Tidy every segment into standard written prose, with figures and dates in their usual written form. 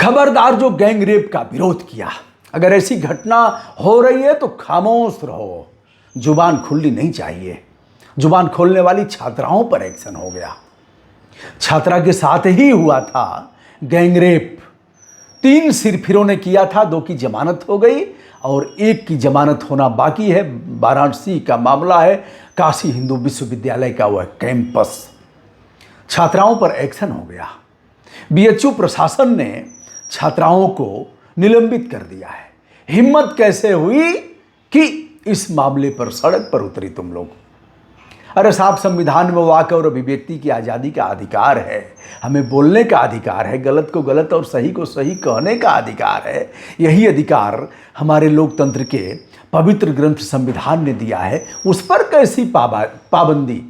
खबरदार जो gang rape का विरोध किया, अगर ऐसी घटना हो रही है तो खामोश रहो, जुबान खुलनी नहीं चाहिए। जुबान खोलने वाली छात्राओं पर एक्शन हो गया। छात्रा के साथ ही हुआ था गैंग रेप। 3 सिरफिरों ने किया था, 2 की जमानत हो गई और 1 की जमानत होना बाकी है। वाराणसी का मामला है, काशी हिंदू विश्वविद्यालय का वह कैंपस। छात्राओं पर एक्शन हो गया। बीएचयू प्रशासन ने छात्राओं को निलंबित कर दिया है। हिम्मत कैसे हुई कि इस मामले पर सड़क पर उतरी तुम लोग? अरे साहब, संविधान में वाक और अभिव्यक्ति की आज़ादी का अधिकार है, हमें बोलने का अधिकार है, गलत को गलत और सही को सही कहने का अधिकार है। यही अधिकार हमारे लोकतंत्र के पवित्र ग्रंथ संविधान ने दिया है, उस पर कैसी पाबंदी?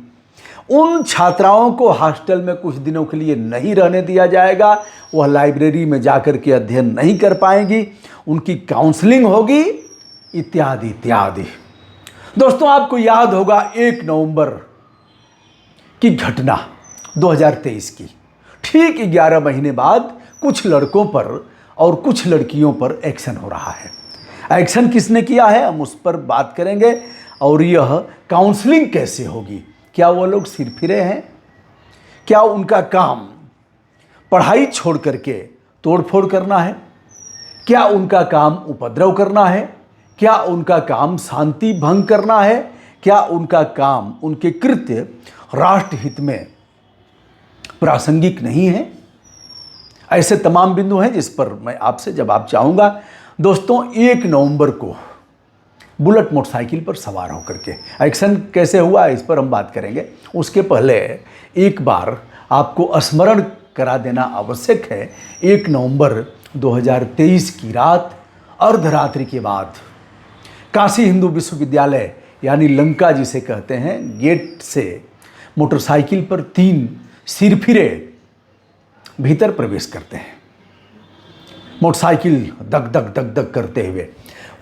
उन छात्राओं को हॉस्टल में कुछ दिनों के लिए नहीं रहने दिया जाएगा, वह लाइब्रेरी में जाकर के अध्ययन नहीं कर पाएंगी, उनकी काउंसलिंग होगी, इत्यादि इत्यादि। दोस्तों, आपको याद होगा 1 नवंबर की घटना 2023 की। ठीक 11 महीने बाद कुछ लड़कों पर और कुछ लड़कियों पर एक्शन हो रहा है। एक्शन किसने किया है, हम उस पर बात करेंगे। और यह काउंसलिंग कैसे होगी? क्या वो लोग सिरफिरे हैं? क्या उनका काम पढ़ाई छोड़ करके तोड़फोड़ करना है? क्या उनका काम उपद्रव करना है? क्या उनका काम शांति भंग करना है? क्या उनका काम, उनके कृत्य राष्ट्रहित में प्रासंगिक नहीं है? ऐसे तमाम बिंदु हैं जिस पर मैं आपसे जवाब चाहूँगा। दोस्तों, 1 नवंबर को बुलेट मोटरसाइकिल पर सवार होकर के एक्शन कैसे हुआ, इस पर हम बात करेंगे। उसके पहले एक बार आपको स्मरण करा देना आवश्यक है। 1 नवंबर 2023 की रात अर्धरात्रि के बाद काशी हिंदू विश्वविद्यालय यानी लंका जिसे कहते हैं, गेट से मोटरसाइकिल पर 3 सिरफिरे भीतर प्रवेश करते हैं। मोटरसाइकिल दग दग दग दग करते हुए।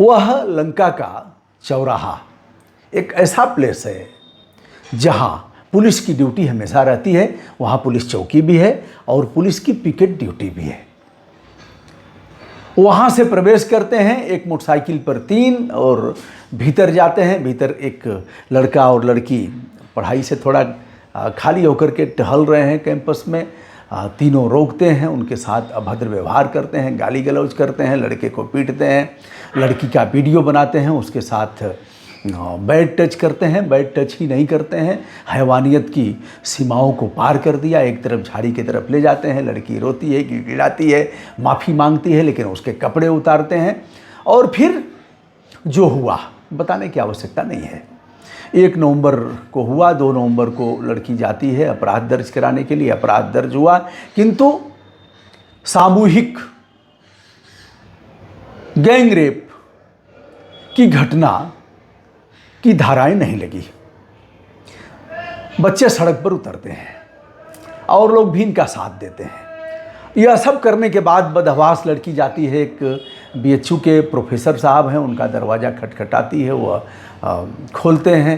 वह लंका का चौराहा एक ऐसा प्लेस है जहां पुलिस की ड्यूटी हमेशा रहती है। वहां पुलिस चौकी भी है और पुलिस की पिकेट ड्यूटी भी है। वहां से प्रवेश करते हैं एक मोटरसाइकिल पर 3 और भीतर जाते हैं। भीतर एक लड़का और लड़की पढ़ाई से थोड़ा खाली होकर के टहल रहे हैं कैंपस में। तीनों रोकते हैं, उनके साथ अभद्र व्यवहार करते हैं, गाली गलौज करते हैं, लड़के को पीटते हैं, लड़की का वीडियो बनाते हैं, उसके साथ बैड टच करते हैं। बैड टच ही नहीं करते हैं, हैवानियत की सीमाओं को पार कर दिया। एक तरफ झाड़ी की तरफ ले जाते हैं, लड़की रोती है, गिड़गिड़ाती है, माफ़ी मांगती है, लेकिन उसके कपड़े उतारते हैं। और फिर जो हुआ बताने की आवश्यकता नहीं है। 1 नवंबर को हुआ, 2 नवंबर को लड़की जाती है अपराध दर्ज कराने के लिए। अपराध दर्ज हुआ, किंतु सामूहिक गैंग रेप की घटना की धाराएं नहीं लगी। बच्चे सड़क पर उतरते हैं और लोग भी इनका साथ देते हैं। यह सब करने के बाद बदहवास लड़की जाती है, एक बीएचयू के प्रोफेसर साहब हैं, उनका दरवाज़ा खटखटाती है। वह खोलते हैं,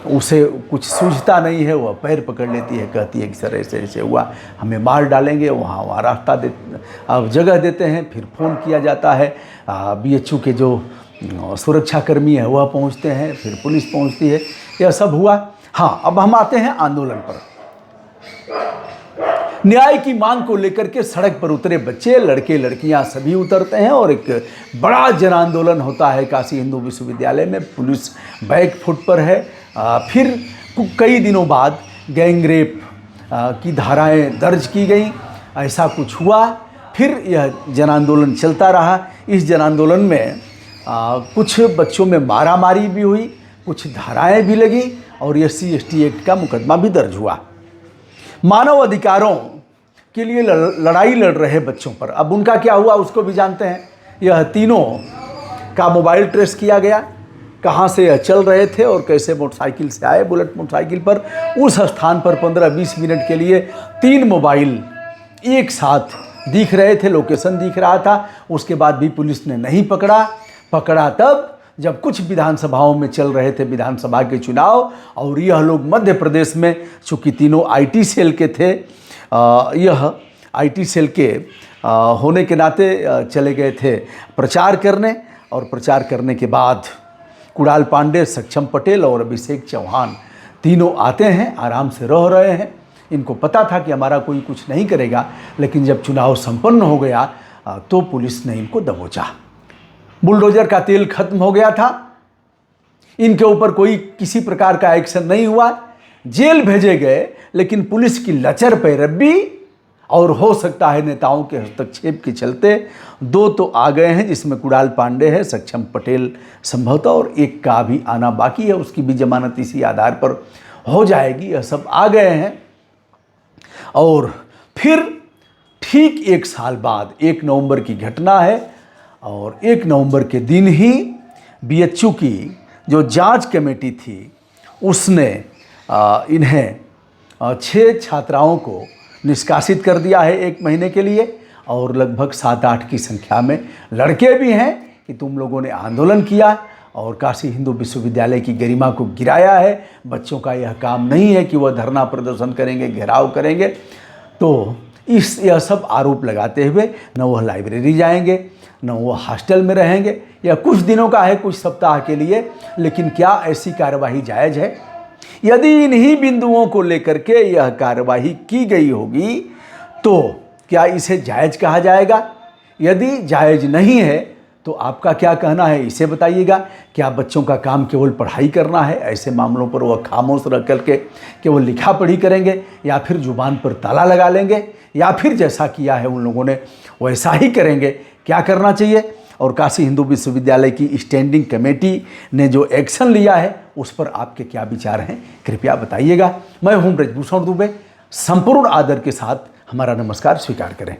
उसे कुछ सूझता नहीं है। वह पैर पकड़ लेती है, कहती है कि सर ऐसे ऐसे हुआ, हमें मार डालेंगे। वहाँ रास्ता जगह देते हैं। फिर फ़ोन किया जाता है, बीएचयू के जो सुरक्षाकर्मी है वह पहुँचते हैं, फिर पुलिस पहुँचती है। यह सब हुआ। हाँ, अब हम आते हैं आंदोलन पर। न्याय की मांग को लेकर के सड़क पर उतरे बच्चे, लड़के लड़कियां सभी उतरते हैं और एक बड़ा जन आंदोलन होता है काशी हिंदू विश्वविद्यालय में। पुलिस बैक फुट पर है। फिर कई दिनों बाद गैंग रेप की धाराएं दर्ज की गई। ऐसा कुछ हुआ। फिर यह जन आंदोलन चलता रहा। इस जन आंदोलन में कुछ बच्चों में मारामारी भी हुई, कुछ धाराएं भी लगी और SC/ST एक्ट का मुकदमा भी दर्ज हुआ। मानव अधिकारों के लिए लड़ाई लड़ रहे बच्चों पर अब उनका क्या हुआ उसको भी जानते हैं। यह तीनों का मोबाइल ट्रेस किया गया, कहाँ से यह चल रहे थे और कैसे मोटरसाइकिल से आए बुलेट मोटरसाइकिल पर। उस स्थान पर 15-20 मिनट के लिए 3 मोबाइल एक साथ दिख रहे थे, लोकेशन दिख रहा था। उसके बाद भी पुलिस ने नहीं पकड़ा तब जब कुछ विधानसभाओं में चल रहे थे विधानसभा के चुनाव। और यह लोग मध्य प्रदेश में, चूँकि तीनों IT सेल के थे, यह IT सेल के होने के नाते चले गए थे प्रचार करने, और प्रचार करने के बाद कुणाल पांडे, सक्षम पटेल और अभिषेक चौहान तीनों आते हैं, आराम से रह रहे हैं। इनको पता था कि हमारा कोई कुछ नहीं करेगा, लेकिन जब चुनाव संपन्न हो गया तो पुलिस ने इनको दबोचा। बुलडोजर का तेल खत्म हो गया था, इनके ऊपर कोई किसी प्रकार का एक्शन नहीं हुआ, जेल भेजे गए, लेकिन पुलिस की लचर पैरवी और हो सकता है नेताओं के हस्तक्षेप के चलते 2 तो आ गए हैं, जिसमें कुणाल पांडे है, सक्षम पटेल संभवतः, और एक का भी आना बाकी है, उसकी भी जमानत इसी आधार पर हो जाएगी। यह सब आ गए हैं। और फिर ठीक 1 साल बाद 1 नवंबर की घटना है, और 1 नवंबर के दिन ही बीएचयू की जो जांच कमेटी थी उसने इन्हें 6 छात्राओं को निष्कासित कर दिया है 1 महीने के लिए, और लगभग 7-8 की संख्या में लड़के भी हैं कि तुम लोगों ने आंदोलन किया और काशी हिंदू विश्वविद्यालय की गरिमा को गिराया है। बच्चों का यह काम नहीं है कि वह धरना प्रदर्शन करेंगे, घेराव करेंगे। तो यह सब आरोप लगाते हुए न वह लाइब्रेरी जाएंगे, न वो हॉस्टल में रहेंगे। यह कुछ दिनों का है, कुछ सप्ताह के लिए, लेकिन क्या ऐसी कार्यवाही जायज़ है? यदि इन्हीं बिंदुओं को लेकर के यह कार्यवाही की गई होगी तो क्या इसे जायज़ कहा जाएगा? यदि जायज़ नहीं है तो आपका क्या कहना है, इसे बताइएगा। क्या बच्चों का काम केवल पढ़ाई करना है? ऐसे मामलों पर वह खामोश रह करके केवल लिखा पढ़ी करेंगे, या फिर जुबान पर ताला लगा लेंगे, या फिर जैसा किया है उन लोगों ने वैसा ही करेंगे? क्या करना चाहिए? और काशी हिंदू विश्वविद्यालय की स्टैंडिंग कमेटी ने जो एक्शन लिया है उस पर आपके क्या विचार हैं, कृपया बताइएगा। मैं हूं ब्रजभूषण दुबे, संपूर्ण आदर के साथ हमारा नमस्कार स्वीकार करें।